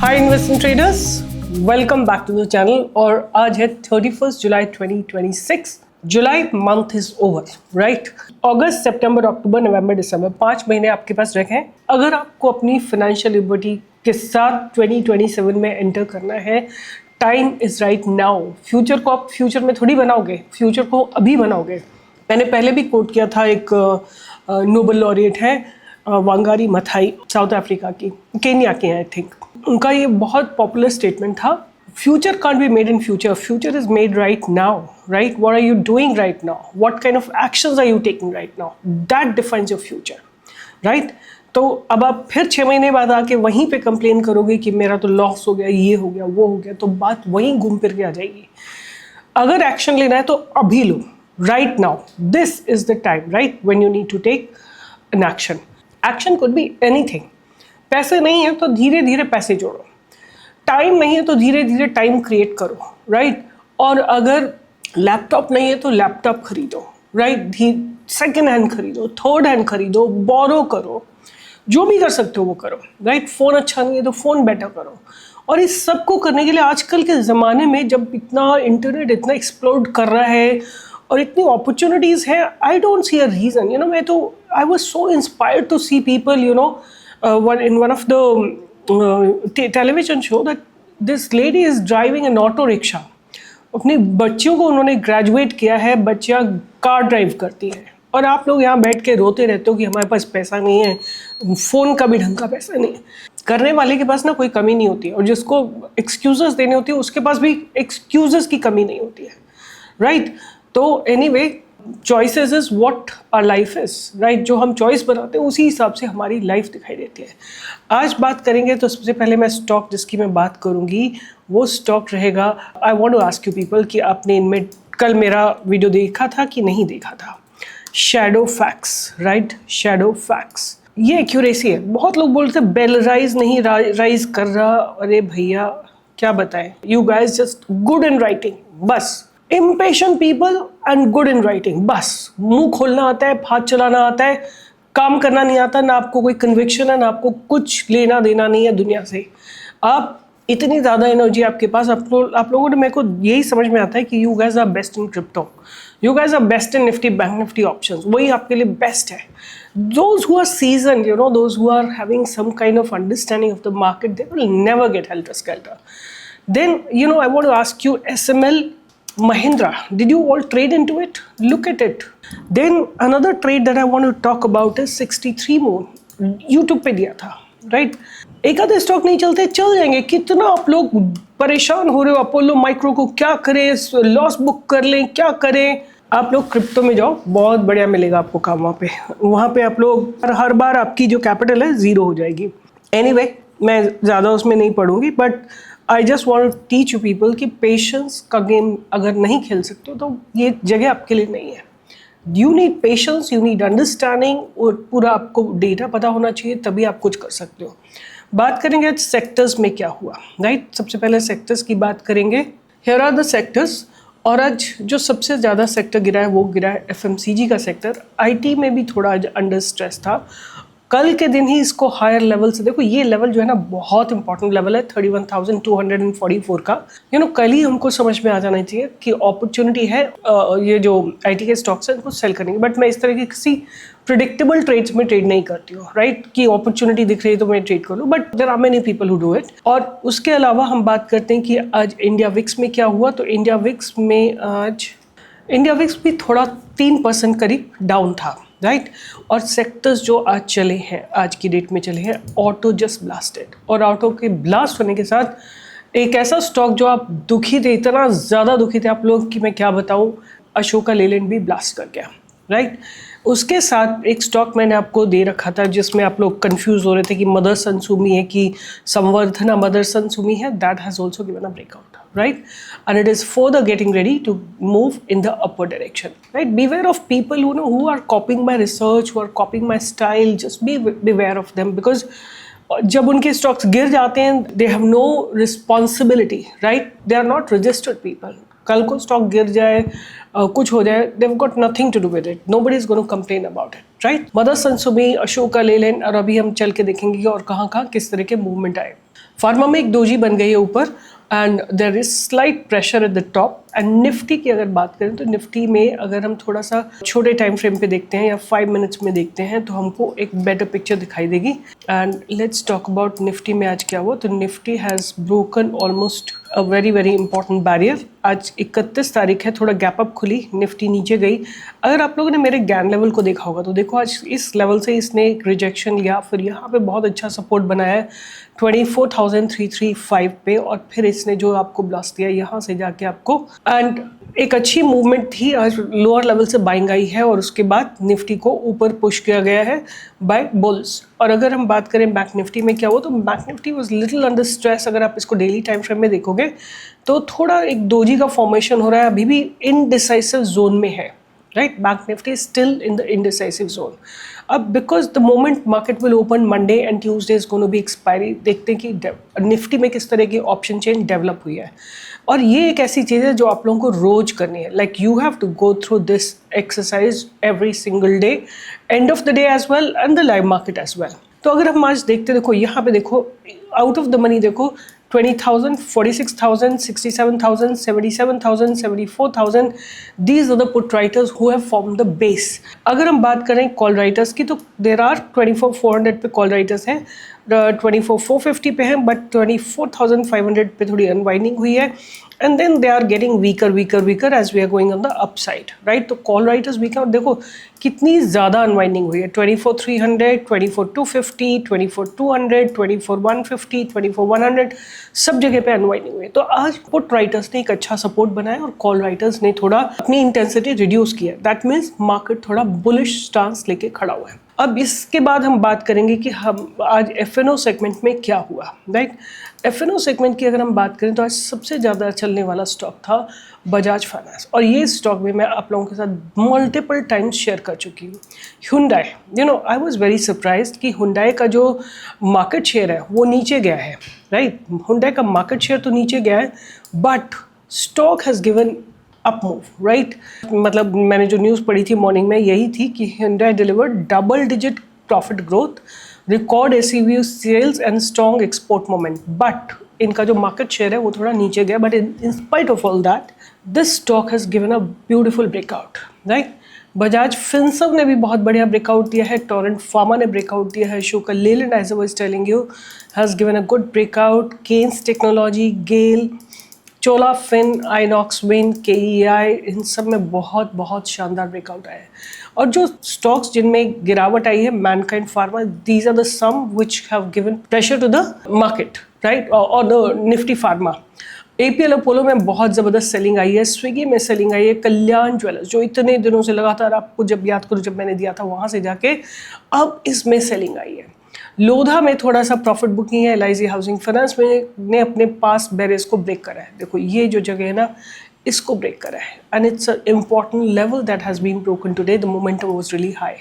Hi investment traders, welcome back to the channel. और आज है 31 जुलाई 2026। July month is over, right. अगस्त, सितंबर, अक्टूबर, नवंबर, दिसंबर, 5 महीने आपके पास रखे हैं। अगर आपको अपनी फाइनेंशियल लिबर्टी के साथ 2027 में एंटर करना है, time is right now. Future को आप फ्यूचर में थोड़ी बनाओगे, फ्यूचर को अभी बनाओगे। मैंने पहले भी कोट किया था, एक नोबेल लॉरिएट है वांगारी माथाई, साउथ अफ्रीका की, केन्या के हैं आई थिंक। उनका ये बहुत पॉपुलर स्टेटमेंट था, future can't be made in future, future is made right now, right. What are you doing right now, what kind of actions are you taking right now, that defines your future, right. तो अब आप फिर 6 महीने बाद आके वहीं पे complain करोगे कि मेरा तो लॉस हो गया, ये हो गया, वो हो गया, तो बात वहीं घूम फिर के आ जाएगी। अगर एक्शन लेना है तो अभी लो, right now, this is the time, right, when you need to take an action. Action could be anything. पैसे नहीं है तो धीरे धीरे पैसे जोड़ो, टाइम नहीं है तो धीरे धीरे टाइम क्रिएट करो, राइट। और अगर लैपटॉप नहीं है तो लैपटॉप खरीदो, राइट। सेकेंड हैंड खरीदो, थर्ड हैंड खरीदो, बोरो करो, जो भी कर सकते हो वो करो, राइट। फ़ोन अच्छा नहीं है तो फ़ोन बेटर करो। और इस सब को करने के लिए आजकल के ज़माने में जब इतना इंटरनेट इतना एक्सप्लोड कर रहा है और इतनी अपॉर्चुनिटीज़ है, I don't see a reason, you know. मैं तो I was so inspired to see people, you know, in one of the television show that this lady is driving an auto rickshaw. अपनी बच्चियों को उन्होंने graduate किया है, बच्चियाँ car drive करती हैं, और आप लोग यहाँ बैठ के रोते रहते हो कि हमारे पास पैसा नहीं है, फ़ोन का भी ढंग का पैसा नहीं है। करने वाले के पास ना कोई कमी नहीं होती है, और जिसको एक्सक्यूज़ेस देने होती है उसके पास भी एक्सक्यूज़ेस की कमी नहीं होती है, राइट। तो anyway, choices is what our life is, right. जो हम चॉइस बनाते हैं उसी हिसाब से हमारी लाइफ दिखाई देती है। आज बात करेंगे तो सबसे पहले मैं स्टॉक जिसकी मैं बात करूंगी वो स्टॉक रहेगा, I want to ask you people कि आपने इनमें कल मेरा वीडियो देखा था कि नहीं देखा था। शैडोफैक्स, राइट, शैडोफैक्स। ये एक्यूरेसी है। बहुत लोग बोलते हैं बेल राइज नहीं राइज कर रहा। अरे भैया क्या बताएं, you guys just good in writing, बस। Impatient people and good in writing, बस। मुंह खोलना आता है, हाथ चलाना आता है, काम करना नहीं आता, ना आपको कोई कन्विक्शन है, ना आपको कुछ लेना देना नहीं है दुनिया से। आप इतनी ज़्यादा एनर्जी आपके पास, आप लोगों ने, मेरे को यही समझ में आता है कि you guys are best in crypto, you guys are best in Nifty, bank Nifty options, वही आपके लिए बेस्ट है। Those who are seasoned, you know, those who are having some kind of understanding of the market, they will never get helter-skelter. Then, you know, I want to ask you, SML Mahindra, did you all trade into it? Look at it. Then another trade that I want to talk about is 63 Moon. YouTube पे दिया था, right. एक आधे stock नहीं चलते, चल जाएंगे। कितना आप लोग परेशान हो रहे हो, अपोलो माइक्रो को क्या करें, लॉस बुक कर लें, क्या करें। आप लोग क्रिप्टो में जाओ, बहुत बढ़िया मिलेगा आपको काम वहाँ पे आप लोग हर बार आपकी जो कैपिटल है ज़ीरो हो जाएगी। एनीवे, मैं ज़्यादा उसमें नहीं पढ़ूंगी, but I just want to teach you people कि पेशेंस का गेम अगर नहीं खेल सकते हो तो ये जगह आपके लिए नहीं है। You need patience, you need understanding, और पूरा आपको डेटा पता होना चाहिए, तभी आप कुछ कर सकते हो। बात करेंगे आज सेक्टर्स में क्या हुआ, राइट। सबसे पहले सेक्टर्स की बात करेंगे। Here are the sectors. और आज जो सबसे ज़्यादा सेक्टर गिरा है वो गिरा है FMCG का सेक्टर। IT में भी थोड़ा अंडर स्ट्रेस था। कल के दिन ही इसको हायर लेवल से, देखो ये लेवल जो है ना बहुत इंपॉर्टेंट लेवल है, 31,244 का। यू नो, कल ही हमको समझ में आ जाना चाहिए कि अपॉर्चुनिटी है ये जो IT के स्टॉक्स हैं उनको सेल करने की। बट मैं इस तरह की किसी प्रिडिक्टेबल ट्रेड्स में ट्रेड नहीं करती हूँ, राइट, कि अपॉर्चुनिटी दिख रही है तो मैं ट्रेड कर लूँ, but there are many people who do it. और उसके अलावा हम बात करते हैं कि आज इंडिया विक्स में क्या हुआ। तो इंडिया विक्स में आज इंडिया विक्स भी थोड़ा 3% करीब डाउन था, राइट। और सेक्टर्स जो आज चले हैं, आज की डेट में चले हैं, ऑटो जस्ट ब्लास्टेड। और ऑटो के ब्लास्ट होने के साथ एक ऐसा स्टॉक जो आप दुखी थे, इतना ज़्यादा दुखी थे आप लोग कि मैं क्या बताऊं, अशोका लेलैंड भी ब्लास्ट कर गया, राइट। उसके साथ एक स्टॉक मैंने आपको दे रखा था जिसमें आप लोग कंफ्यूज हो रहे थे कि मदरसन सुमी है कि संवर्धना मदरसन सुमी है, that has also given a breakout, right, and it is further getting ready to move in the upward direction, right. Beware of people who are copying my research, who are copying my style. Just beware of them, because जब उनके stocks गिर जाते हैं, they have no responsibility, right. They are not registered people. कल को stock गिर जाए, कुछ हो जाए, they've got nothing to do with it. Nobody is going to complain about it, right. Motherson Sumi, Ashoka Leyland, और अभी हम चल के देखेंगे और कहाँ किस तरह के मूवमेंट आए। फार्मा में एक डोजी बन गई है ऊपर and there is slight pressure at the top. And Nifty की अगर बात करें तो निफ्टी में अगर हम थोड़ा सा छोटे टाइम फ्रेम पे देखते हैं या 5 मिनट्स में देखते हैं तो हमको एक बेटर पिक्चर दिखाई देगी। And let's talk about Nifty में आज क्या हुआ। तो Nifty has broken almost a very very important barrier. आज 31 तारीख है, थोड़ा गैप अप खुली, निफ्टी नीचे गई। अगर आप लोगों ने मेरे ज्ञान लेवल को देखा होगा तो देखो आज इस लेवल से इसने एक रिजेक्शन लिया, फिर यहाँ पे बहुत अच्छा सपोर्ट बनाया है 24,335 पे, और फिर इसने जो आपको ब्लास्ट दिया यहाँ से जाके आपको, एंड एक अच्छी मूवमेंट थी। आज लोअर लेवल से बाइंग आई है और उसके बाद निफ्टी को ऊपर पुश किया गया है बाय बुल्स। और अगर हम बात करें बैंक निफ्टी में क्या हुआ, तो bank Nifty was little under stress. अगर आप इसको डेली टाइम फ्रेम में देखोगे तो थोड़ा एक डोजी का फॉर्मेशन हो रहा है, अभी भी इनडिसाइसिव जोन में है, right. Bank Nifty is still in the indecisive zone. अब because the moment market will open Monday and Tuesday is going to be expiry, देखते हैं कि निफ्टी में किस तरह की ऑप्शन चेन डेवलप हुई है। और ये एक ऐसी चीज़ है जो आप लोगों को रोज करनी है। Like you have to go through this exercise every single day, end of the day as well and the live market as well. तो अगर हम आज देखते देखो यहाँ पे देखो आउट ऑफ द मनी देखो 20,000, 46,000, 67,000, 77,000, 74,000, these are the put writers who have formed the base। अगर हम बात करें कॉल राइटर्स की तो देर आर 24,400 पे कॉल राइटर्स हैं, 24,450 पे हैं, बट 24,500 पे थोड़ी अनवाइंडिंग हुई है, and then they are getting weaker as we are going on the upside, right. तो कॉल राइटर्स वीकर, और देखो कितनी ज़्यादा अनवाइंडिंग हुई है, 24,300, 24,250, 24,200, 24,150, 24,100, सब जगह पे अनवाइंडिंग हुई है। तो आज पुट राइटर्स ने एक अच्छा सपोर्ट बनाया और कॉल राइटर्स ने थोड़ा अपनी इंटेंसिटी रिड्यूस किया। दैट मीन्स मार्केट थोड़ा बुलिश स्टांस लेके खड़ा हुआ है। अब इसके बाद हम बात करेंगे कि हम आज एफएनओ सेगमेंट में क्या हुआ, राइट। एफएनओ सेगमेंट की अगर हम बात करें तो आज सबसे ज़्यादा चलने वाला स्टॉक था बजाज फाइनेंस, और ये स्टॉक भी मैं आप लोगों के साथ मल्टीपल टाइम्स शेयर कर चुकी हूँ। Hyundai, you know I was very surprised कि हुंडई का जो मार्केट शेयर है वो नीचे गया है, राइट। हुंडई का मार्केट शेयर तो नीचे गया है, but stock has given up move, right. मतलब मैंने जो न्यूज़ पढ़ी थी मॉर्निंग में यही थी कि Hyundai delivered double digit profit growth, record SUV sales and strong export moment, but इनका जो मार्केट शेयर है वो थोड़ा नीचे गया। But in spite of all that this stock has given a beautiful breakout, right. Bajaj Finserv ने भी बहुत बढ़िया ब्रेकआउट दिया है, टोरेंट फार्मा ने ब्रेकआउट दिया है, शोकर Leyland as I was telling you has given a good breakout, Kaynes technology, GAIL, Chola Fin, Inox Wind, KEI, इन सब में बहुत बहुत शानदार ब्रेकआउट आया है। और जो स्टॉक्स जिनमें गिरावट आई है, Mankind pharma, these are the some which have given pressure to the market, right, और the Nifty pharma. APL Apollo में बहुत ज़बरदस्त सेलिंग आई है, स्विगी में सेलिंग आई है, कल्याण ज्वेलर्स जो इतने दिनों से लगातार, आपको जब याद करो जब मैंने दिया था वहाँ से जाके, अब इसमें सेलिंग आई है। लोधा में थोड़ा सा प्रॉफिट बुकिंग है, एलआईसी हाउसिंग फाइनेंस में ने अपने पास बैरियर्स को ब्रेक करा है। देखो ये जो जगह है ना, इसको ब्रेक करा है, and it's a important level that has been broken today, the momentum was really high.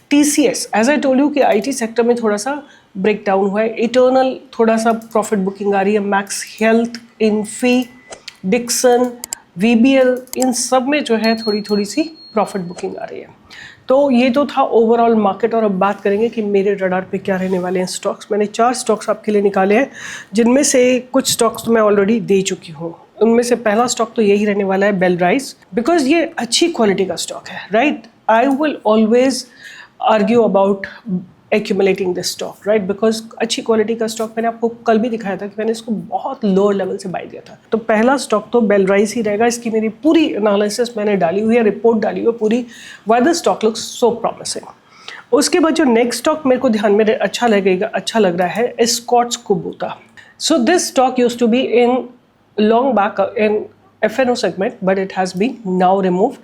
TCS, as I told you कि आईटी सेक्टर में थोड़ा सा ब्रेक डाउन हुआ है, इटर्नल थोड़ा सा प्रॉफिट बुकिंग आ रही है, Max Health, Infy, Dixon, VBL, इन सब में जो है थोड़ी थोड़ी सी प्रॉफिट बुकिंग आ रही है। तो ये तो था ओवरऑल मार्केट। और अब बात करेंगे कि मेरे रडार पे क्या रहने वाले हैं स्टॉक्स। मैंने 4 स्टॉक्स आपके लिए निकाले हैं, जिनमें से कुछ स्टॉक्स तो मैं ऑलरेडी दे चुकी हूँ। उनमें से पहला स्टॉक तो यही रहने वाला है, बेल राइस, बिकॉज ये अच्छी क्वालिटी का स्टॉक है, right. I will always argue about accumulating this stock, right, because अच्छी क्वालिटी का स्टॉक मैंने आपको कल भी दिखाया था कि मैंने इसको बहुत लोअर लेवल से बाय किया था। तो पहला स्टॉक तो बेल राइस ही रहेगा। इसकी मेरी पूरी एनालिसिस मैंने डाली हुई है, रिपोर्ट डाली हुई है पूरी, why the stock looks so promising. उसके बाद जो नेक्स्ट स्टॉक मेरे को ध्यान में अच्छा लग रहा है, Escorts Kubota. So this stock used to be in long back in FNO segment, but it has been now removed,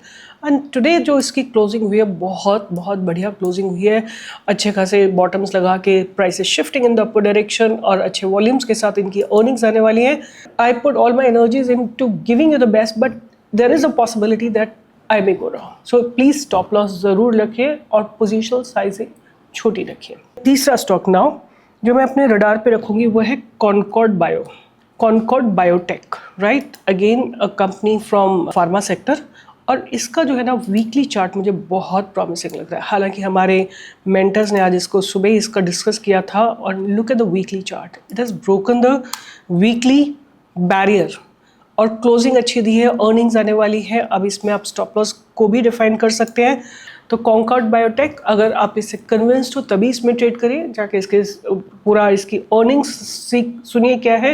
and today जो इसकी क्लोजिंग हुई है बहुत बढ़िया क्लोजिंग हुई है, अच्छे खासे बॉटम्स लगा के, prices shifting in the upper direction और अच्छे वॉल्यूम्स के साथ इनकी अर्निंग्स आने वाली हैं। I put all my energies into giving you the best, but there is a possibility that I may go wrong, so please stop loss ज़रूर रखिए और पोजिशनल साइजिंग छोटी रखिए। तीसरा स्टॉक नाउ जो मैं अपने रडार पे रखूँगी वो है Concord Biotech, right, again a company from pharma sector. और इसका जो है ना वीकली चार्ट मुझे बहुत प्रॉमिसिंग लग रहा है। हालांकि हमारे मेंटर्स ने आज इसको सुबह ही इसका डिस्कस किया था, और look at the weekly chart, it has broken the weekly barrier और क्लोजिंग अच्छी दी है, अर्निंग्स आने वाली है। अब इसमें आप स्टॉप लॉस को भी डिफाइन कर सकते हैं। तो कॉन्कॉर्ड बायोटेक, अगर आप इससे कन्विंस्ड हो तभी इसमें ट्रेड करिए, जाके इसके पूरा इसकी अर्निंग्स सुनिए क्या है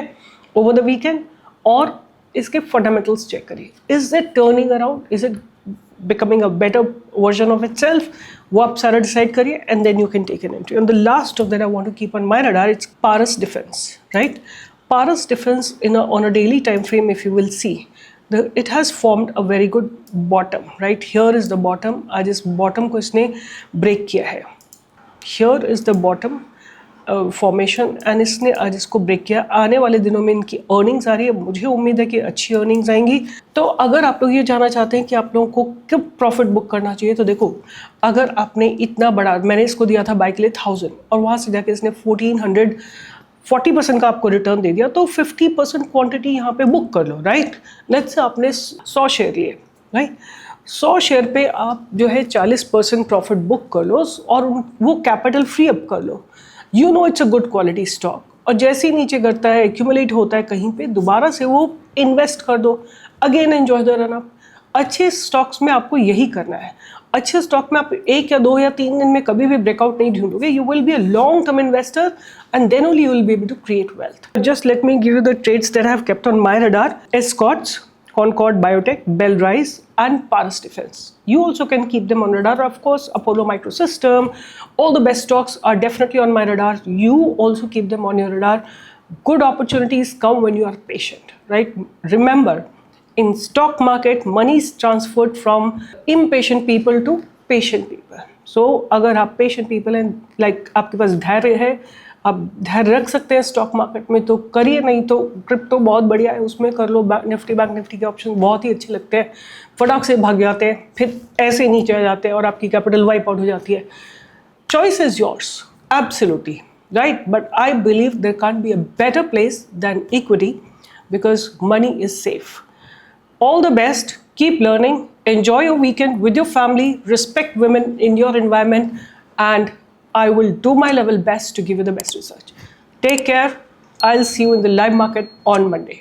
ओवर द वीकेंड, और इसके फंडामेंटल्स चेक करिए। Is it turning around, is it becoming a better version of itself, वो आप सारा डिसाइड करिए, and then you can take an entry. On the last of that I want to keep on my radar, it's Paras Defence, right? Paras Defense on a daily time frame, if you will see, it has formed a very good bottom, right? Here is the bottom. आज इस bottom को इसने break किया है. Here is the bottom formation, and इसने आज इसको break किया. आने वाले दिनों में इनकी earnings आ रही है, मुझे उम्मीद है कि अच्छी earnings आएंगी. तो अगर आप लोग ये जानना चाहते हैं कि आप लोगों को कब profit book करना चाहिए, तो देखो, अगर आपने इतना बड़ा, मैंने इसको दिया था बाय के लिए 1000, और वहाँ से जाके इसने 1400 40% का आपको रिटर्न दे दिया, तो 50% क्वांटिटी यहाँ पे बुक कर लो, राइट? लेट्स से आपने 100 शेयर लिए, राइट? 100 शेयर पे आप जो है 40% प्रॉफिट बुक कर लो, और वो कैपिटल फ्री अप कर लो। You know it's a good quality stock, और जैसे ही नीचे करता है, एक्यूमुलेट होता है कहीं पे, दोबारा से वो इन्वेस्ट कर दो, again enjoy the run up. अच्छे स्टॉक्स में आपको यही करना है। अच्छे स्टॉक में आप 1 या 2 या 3 दिन में कभी भी ब्रेकआउट नहीं ढूंढोगे। You will be a long term investor, and then only you will be able to create wealth. Just let me give you the trades that I have kept on my radar: Escorts, Concord Biotech, Bellrise, and Paras Defense. You also can keep them on radar, of course. Apollo Microsystem, all the best stocks are definitely on my radar. You also keep them on your radar. Good opportunities come when you are patient, right? Remember, in stock market, money is transferred from impatient people to patient people. So अगर आप patient people हैं, like आपके पास धैर्य है, आप धैर्य रख सकते हैं स्टॉक मार्केट में, तो करिए, नहीं तो क्रिप्टो बहुत बढ़िया है, उसमें कर लो। बैंक निफ्टी के ऑप्शन बहुत ही अच्छे लगते हैं, फटाक से भाग जाते हैं, फिर ऐसे नीचे आ जाते हैं और आपकी कैपिटल वाइप आउट हो जाती है। Choice is yours, absolutely, right? But I believe there can't be a better place than equity, because money is safe. All the best, keep learning, enjoy your weekend with your family, respect women in your environment, and I will do my level best to give you the best research. Take care. I'll see you in the live market on Monday.